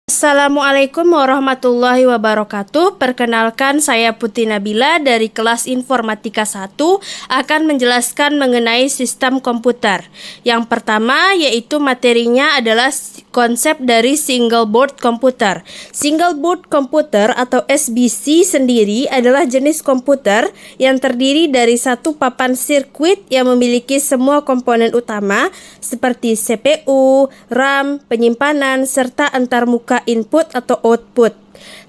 Assalamualaikum warahmatullahi wabarakatuh. Perkenalkan, saya Putri Nabila dari kelas Informatika 1 akan menjelaskan mengenai sistem komputer. Yang pertama yaitu materinya adalah konsep dari single board komputer. Single board komputer atau SBC sendiri adalah jenis komputer yang terdiri dari satu papan sirkuit yang memiliki semua komponen utama seperti CPU, RAM, penyimpanan, serta antarmuka input atau output,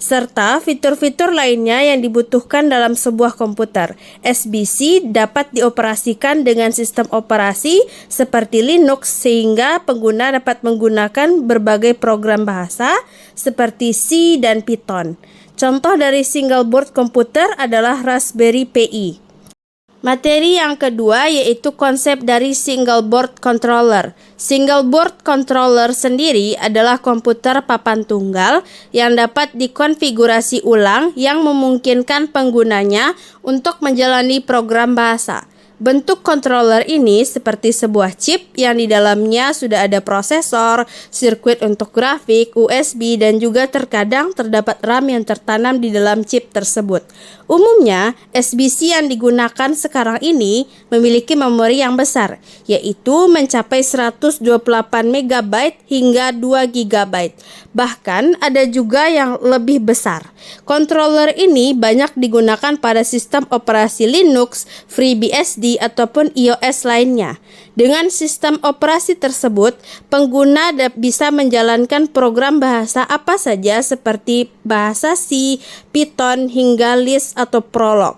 serta fitur-fitur lainnya yang dibutuhkan dalam sebuah komputer. SBC dapat dioperasikan dengan sistem operasi seperti Linux sehingga pengguna dapat menggunakan berbagai program bahasa seperti C dan Python. Contoh dari single board komputer adalah Raspberry Pi. Materi yang kedua yaitu konsep dari single board controller. Single board controller sendiri adalah komputer papan tunggal yang dapat dikonfigurasi ulang yang memungkinkan penggunanya untuk menjalani program bahasa. Bentuk controller ini seperti sebuah chip yang di dalamnya sudah ada prosesor, sirkuit untuk grafik, USB, dan juga terkadang terdapat RAM yang tertanam di dalam chip tersebut. Umumnya, SBC yang digunakan sekarang ini memiliki memori yang besar, yaitu mencapai 128 MB hingga 2 GB. Bahkan ada juga yang lebih besar. Controller ini banyak digunakan pada sistem operasi Linux, FreeBSD, ataupun iOS lainnya. Dengan sistem operasi tersebut, pengguna bisa menjalankan program bahasa apa saja seperti bahasa C, Python, hingga Lisp atau Prolog.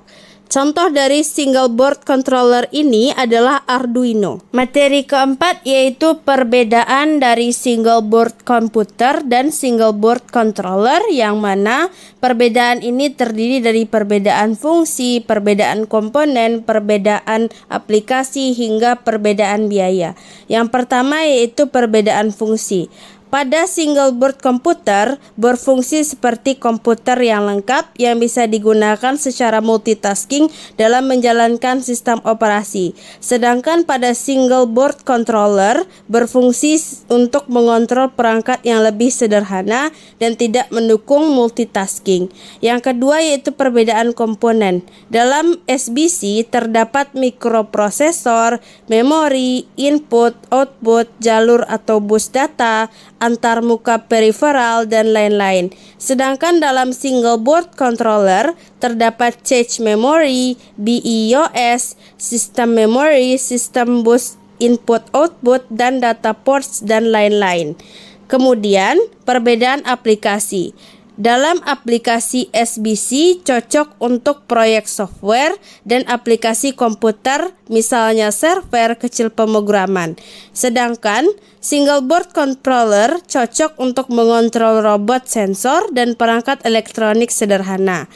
Contoh dari single board controller ini adalah Arduino. Materi keempat yaitu perbedaan dari single board komputer dan single board controller, yang mana perbedaan ini terdiri dari perbedaan fungsi, perbedaan komponen, perbedaan aplikasi, hingga perbedaan biaya. Yang pertama yaitu perbedaan fungsi. Pada single board komputer berfungsi seperti komputer yang lengkap yang bisa digunakan secara multitasking dalam menjalankan sistem operasi. Sedangkan pada single board controller berfungsi untuk mengontrol perangkat yang lebih sederhana dan tidak mendukung multitasking. Yang kedua yaitu perbedaan komponen. Dalam SBC terdapat mikroprosesor, memori, input, output, jalur atau bus data, antarmuka periferal, dan lain-lain. Sedangkan dalam single board controller terdapat cache memory, BIOS, sistem memory, sistem bus input-output, dan data ports, dan lain-lain. Kemudian, perbedaan aplikasi. Dalam aplikasi SBC cocok untuk proyek software dan aplikasi komputer, misalnya server kecil pemrograman. Sedangkan single board controller cocok untuk mengontrol robot, sensor, dan perangkat elektronik sederhana.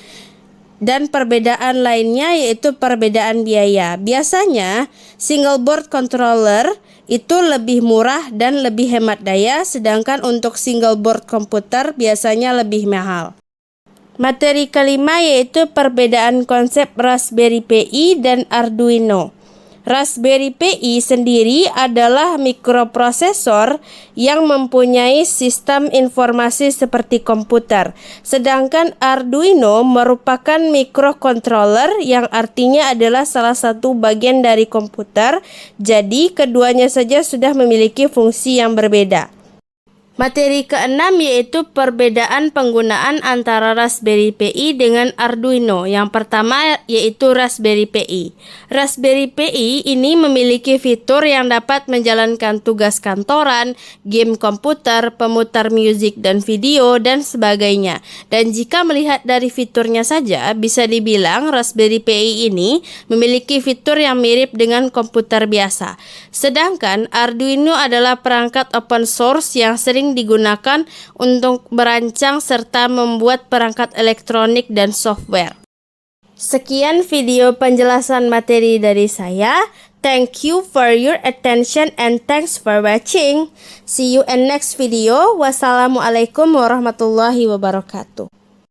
Dan perbedaan lainnya yaitu perbedaan biaya. Biasanya single board controller itu lebih murah dan lebih hemat daya, sedangkan untuk single board komputer biasanya lebih mahal. Materi kelima yaitu perbedaan konsep Raspberry Pi dan Arduino. Raspberry Pi sendiri adalah mikroprosesor yang mempunyai sistem informasi seperti komputer. Sedangkan Arduino merupakan microcontroller yang artinya adalah salah satu bagian dari komputer. Jadi keduanya saja sudah memiliki fungsi yang berbeda. Materi keenam yaitu perbedaan penggunaan antara Raspberry Pi dengan Arduino. Yang pertama yaitu Raspberry Pi. Raspberry Pi ini memiliki fitur yang dapat menjalankan tugas kantoran, game komputer, pemutar musik dan video, dan sebagainya. Dan jika melihat dari fiturnya saja, bisa dibilang Raspberry Pi ini memiliki fitur yang mirip dengan komputer biasa. Sedangkan Arduino adalah perangkat open source yang sering digunakan untuk merancang serta membuat perangkat elektronik dan software. Sekian video penjelasan materi dari saya. Thank you for your attention and thanks for watching. See you in next video. Wassalamualaikum warahmatullahi wabarakatuh.